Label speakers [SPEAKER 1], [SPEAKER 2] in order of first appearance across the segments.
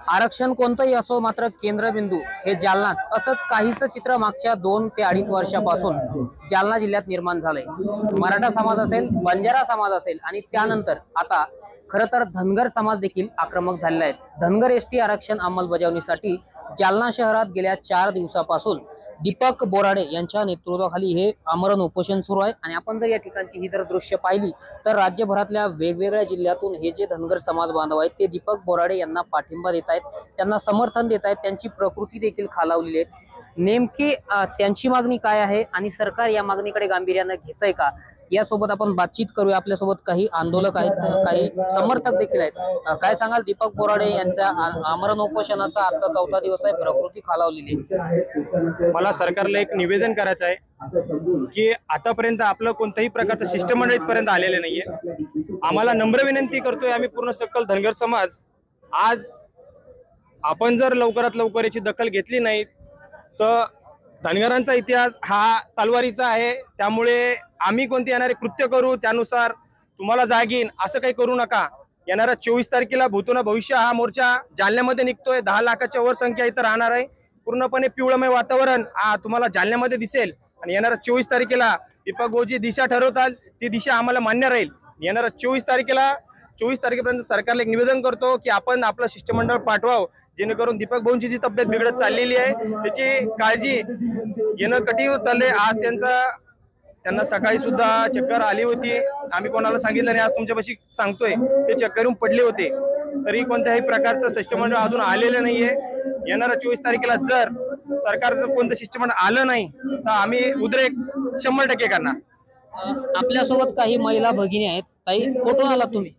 [SPEAKER 1] आरक्षण कोणतंही असो, मात्र केंद्रबिंदू हे जालनाच, असंच काहीच चित्र मागच्या 2 ते 2.5 वर्षापासून जालना जिल्ह्यात निर्माण झालंय। मराठा समाज असेल, बंजारा समाज असेल आणि त्यानंतर आता खरं तर धनगर समाज देखील आक्रमक झालेला आहे। धनगर एसटी आरक्षण अंमलबजावणीसाठी जालना शहरात गेल्या 4 दिवसापासून दीपक बोराडे यांच्या नेतृत्वाखाली हे आमरण उपोषण सुरू आहे। आणि आपण जर या ठिकाणची ही दृश्य पाहिली तर राज्यभरातल्या वेगवेगळ्या जिल्ह्यातून हे जे धनगर समाज बांधव आहेत ते दीपक बोराडे यांना पाठिंबा देत आहेत, त्यांना समर्थन देत आहेत, त्यांची प्रकृती देखील खालावलेली आहे। नेमकी त्यांची मागणी काय आहे आणि सरकार या मागणीकडे गांभीर्याने घेतंय का, यासोबत आपण बातचीत करूया। आपल्यासोबत काही आंदोलक आहेत, काही समर्थक देखील आहेत। काय सांगाल दीपक बोराडे यांच्या आमरण उपोषणाचा आजचा 4था दिवस आहे, प्रकृती खालावलेली आहे।
[SPEAKER 2] मला सरकारला एक निवेदन करायचं आहे की आतापर्यंत आपलं कोणत्याही प्रकारचं शिष्टमंडळ इथपर्यंत आलेलं नाहीये। आम्हाला नम्र विनंती करतोय आम्ही पूर्ण सकल धनगर समाज, आज आपण जर लवकरात लवकर याची दखल घेतली नाही तर धनगरांचा इतिहास हा तलवारीचा आहे। त्यामुळे आम्ही कोणते येणारे कृत्य करू त्यानुसार तुम्हाला जागीन असं काही करू नका। येणाऱ्या 24 तारखेला भूतोना भविष्य हा मोर्चा जालन्यामध्ये निघतोय। 10 लाखाच्या वर संख्या इथं राहणार आहे। पूर्णपणे पिवळमय वातावरण तुम्हाला जालन्यामध्ये दिसेल। आणि येणाऱ्या 24 तारखेला दीपक भाऊ जी दिशा ठरवताल ती दिशा आम्हाला मान्य राहील। येणाऱ्या 24 तारखेपर्यंत सरकारला एक निवेदन करतो की आपण आपलं शिष्टमंडळ पाठवावं, जेणेकरून दीपक भाऊंची जी तब्येत बिघडत चाललेली आहे त्याची काळजी घेणं कठीण होत चाललंय। आज त्यांना सकाळी सुद्धा चक्कर आली होती, आम्ही कोणाला सांगितलं नाही, आज तुमच्यापाशी सांगतोय ते चक्करून पडले होते, तरी कोणत्याही प्रकारचं शिष्टमंडळ अजून आलेलं नाहीये। येणाऱ्या 24 तारखेला जर सरकारचं कोणतं शिष्टमंडळ आलं नाही तर आम्ही उद्रेक 100% करणार।
[SPEAKER 1] आपल्यासोबत काही महिला भगिनी आहेत। ताई, कुठून आलात तुम्ही?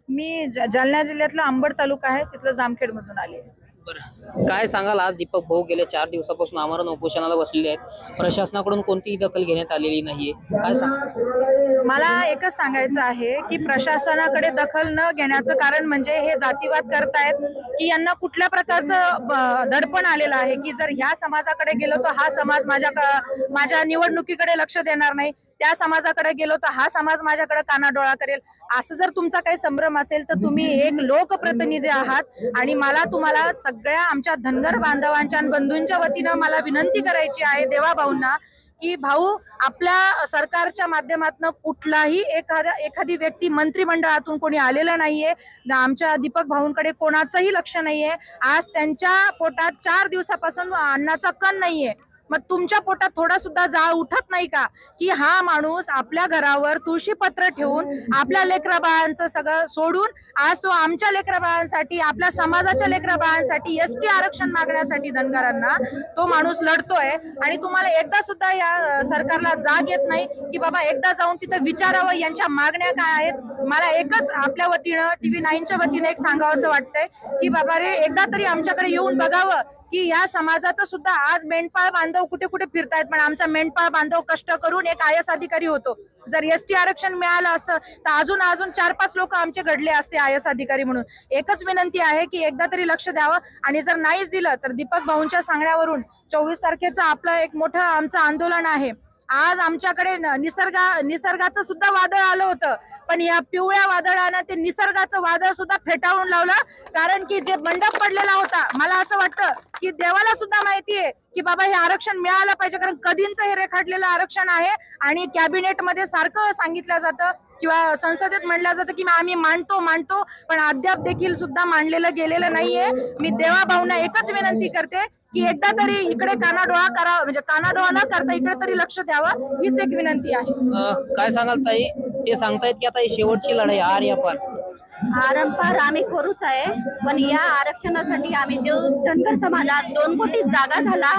[SPEAKER 3] मी जालना जिल्ह्यातला अंबड तालुका आहे, तिथलं जामखेड मधून आली आहे।
[SPEAKER 1] बरं, काय सांगाल आज दीपक भाऊ गेले 4 दिवसापासून आमरण उपोषणाला बसलेले आहेत, प्रशासनाकडून कोणतीही दखल घेण्यात आलेली नाहीये, काय सांगाल?
[SPEAKER 3] मला एकच सांगायचं आहे की प्रशासनाकडे दखल न घेण्याचं कारण म्हणजे हे जातीवाद करतायत की यांना कुठल्या प्रकारचं दडपण आलेलं आहे की जर ह्या समाजाकडे गेलो तर हा समाज माझ्या निवडणुकीकडे लक्ष देणार नाही, त्या समाजाकडे गेलो तर हा समाज माझ्याकडे कानाडोळा करेल। असं जर तुमचा काही संभ्रम असेल तर तुम्ही एक लोकप्रतिनिधी आहात आणि मला तुम्हाला सगळ्या आमच्या धनगर बांधवांच्या बंधूंच्या वतीनं मला विनंती करायची आहे देवा भाऊंना की भाऊ, आपल्या सरकारच्या माध्यमातून कुठलाही एखादी व्यक्ती मंत्रिमंडळातून कोणी आलेलं नाहीये, आमच्या दीपक भाऊंकडे कोणाचंही लक्ष नाहीये। आज त्यांच्या पोटात 4 दिवसापासून अन्नाचा कण नाहीये, मग तुमच्या पोटात थोडा सुद्धा जाळ उठत नाही का की हा माणूस आपल्या घरावर तुळशीपत्र ठेवून आपल्या लेकरा बाळांचं सगळं सोडून आज तो आमच्या लेकरा बाळांसाठी, आपल्या समाजाच्या लेकरा बाळांसाठी एसटी आरक्षण मागण्यासाठी धनगरांना तो माणूस लढतोय। आणि तुम्हाला एकदा सुद्धा या सरकारला जाग येत नाही की बाबा एकदा जाऊन तिथं विचारावं यांच्या मागण्या काय आहेत। मला एकच आपल्या वतीनं TV9च्या वतीने एक सांगावं असं वाटतंय की बाबा रे, एकदा तरी आमच्याकडे येऊन बघावं की या समाजाचं सुद्धा आज मेंढपाळ बांधव कुठे कुठे फिरतायत, पण आमचा मेंढपाळ बांधव कष्ट करून एक IAS अधिकारी होतो। जर एसटी आरक्षण मिळालं असतं तर अजून 4-5 लोक आमचे घडले असते IAS अधिकारी म्हणून। एकच विनंती आहे की एकदा तरी लक्ष द्यावं आणि जर नाहीच दिलं तर दीपक भाऊंच्या सांगण्यावरून 24 तारखेचं आपलं एक मोठं आमचं आंदोलन आहे। आज आमच्याकडे निसर्गाचं सुद्धा वादळ आलं होतं, पण या पिवळ्या वादळानं ते निसर्गाचं वादळ सुद्धा फेटाळून लावलं। कारण की जे मंडप पडलेला होता, मला असं वाटतं की देवाला सुद्धा माहितीये की बाबा हे आरक्षण मिळालं पाहिजे, कारण कधींचं हे रेखाटलेलं आरक्षण आहे आणि कॅबिनेटमध्ये सारखं सांगितलं जातं किंवा संसदेत म्हणलं जातं की आम्ही मांडतो, पण अद्याप देखील सुद्धा मांडलेलं गेलेलं नाहीये। मी देवा भाऊंना एकच विनंती करते की एकदा तरी इकडे कानाडोळा करावा, म्हणजे कानाडोळा न करता इकडे तरी लक्ष द्यावं, हीच एक विनंती आहे।
[SPEAKER 1] काय सांगाल ताई? ते सांगतायत की आता ही शेवटची लढाई
[SPEAKER 4] आरंपार आम्ही करूच आहे, पण या आरक्षणासाठी आम्ही जो धनगर समाजात 2 कोटी जागा झाला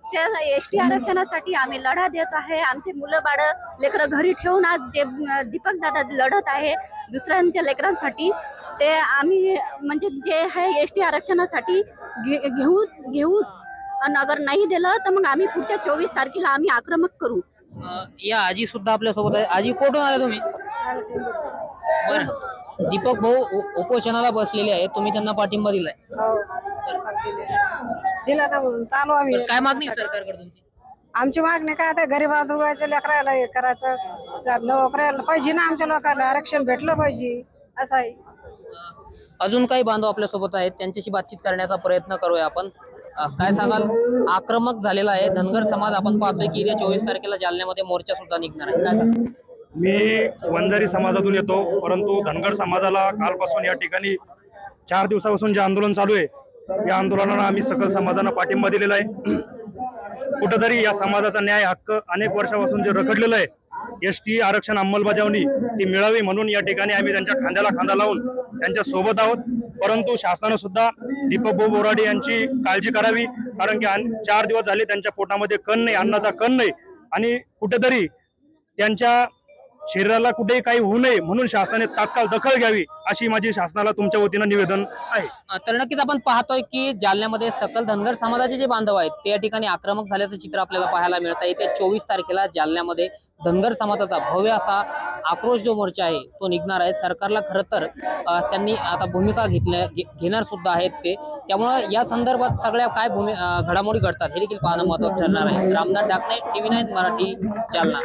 [SPEAKER 4] त्या एसटी आरक्षणासाठी आम्ही लढा देत आहे। आमचे मुलं बाळ लेकरं घरी ठेवून आज जे दीपक दादा लढत आहे दुसऱ्यांच्या लेकरांसाठी, ते आम्ही म्हणजे जे आहे एसटी आरक्षणासाठी घेऊच आणि अगर नाही दिलं तर मग आम्ही पुढच्या 24 तारखेला आम्ही आक्रमक करू।
[SPEAKER 1] या आजी सुद्धा आपल्या सोबत आहे। आजी, कुठून आले तुम्ही? बरं, दीपक भाऊ उपोषणाला बसलेले आहेत, तुम्ही त्यांना पाठिंबा दिलाय?
[SPEAKER 5] दिला ना, म्हणून चालू आम्ही।
[SPEAKER 1] काय मागणी सरकारकडे तुमची?
[SPEAKER 5] आमची मागणी काय आता गरीबाच्या लेकरायला हे करायचं, नोकऱ्याला पाहिजे ना, आमच्या लोकांना आरक्षण भेटलं पाहिजे असं आहे।
[SPEAKER 1] अजून काही बांधव आपल्या सोबत आहेत, त्यांच्याशी बातचीत करण्याचा प्रयत्न करूया आपण. काय सांगाल, आक्रमक झालेला आहे धनगर समाज. आपण पाहतोय की उद्या 24 तारखेला जालन्यामध्ये मोर्चा सुद्धा निघणार आहे. काय सांगाल?
[SPEAKER 2] मी वंजारी समाजातून येतो, परंतु धनगर समाजाला कालपासून या ठिकाणी 4 दिवसापासून जे आंदोलन चालू आहे, या आंदोलनाला आम्ही सकल समाजानं पाठिंबा दिलेला आहे. कुठंतरी या समाजाचा न्याय हक्क अनेक वर्षापासून जे रखडलेलं आहे, एसटी आरक्षण अंमलबजावणी ती मिळावी म्हणून या ठिकाणी आम्ही त्यांच्या खांद्याला खांदा लावून त्यांच्या सोबत आहोत. परंतु शासनानं सुद्धा दीपक भाऊ बोराडे यांची काळजी करावी, कारण की 4 दिवस झाले त्यांच्या पोटामध्ये कण नाही, अन्नाचा कण नाही, आणि कुठेतरी त्यांच्या शरीराला कुठेही काही होऊ नये म्हणून शासनाने तात्काळ दखल घ्यावी, अशी माझी शासनाला तुमच्या वतीनं निवेदन आहे.
[SPEAKER 1] तर नक्कीच आपण पाहतोय की जालन्यामध्ये सकल धनगर समाजाचे जे बांधव आहेत ते या ठिकाणी आक्रमक झाल्याचं चित्र आपल्याला पाहायला मिळत आहे. येत्या 24 तारखेला जालन्यामध्ये धनगर समाजाचा भव्य असा आक्रोश जो मोर्चा आहे तो निघणार आहे. सरकारला खरं तर त्यांनी आता भूमिका घेणार सुद्धा आहेत ते. त्यामुळे या संदर्भात सगळ्या काय घडामोडी घडतात हे देखील पाहणं महत्त्वाचं ठरणार आहे. रामदास डाकणे, TV9 मराठी, जालना.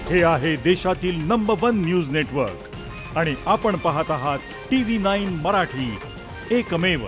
[SPEAKER 6] हे आहे देशातील नंबर 1 न्यूज नेटवर्क आणि आपण पाहत आहात TV9 मराठी, एकमेव.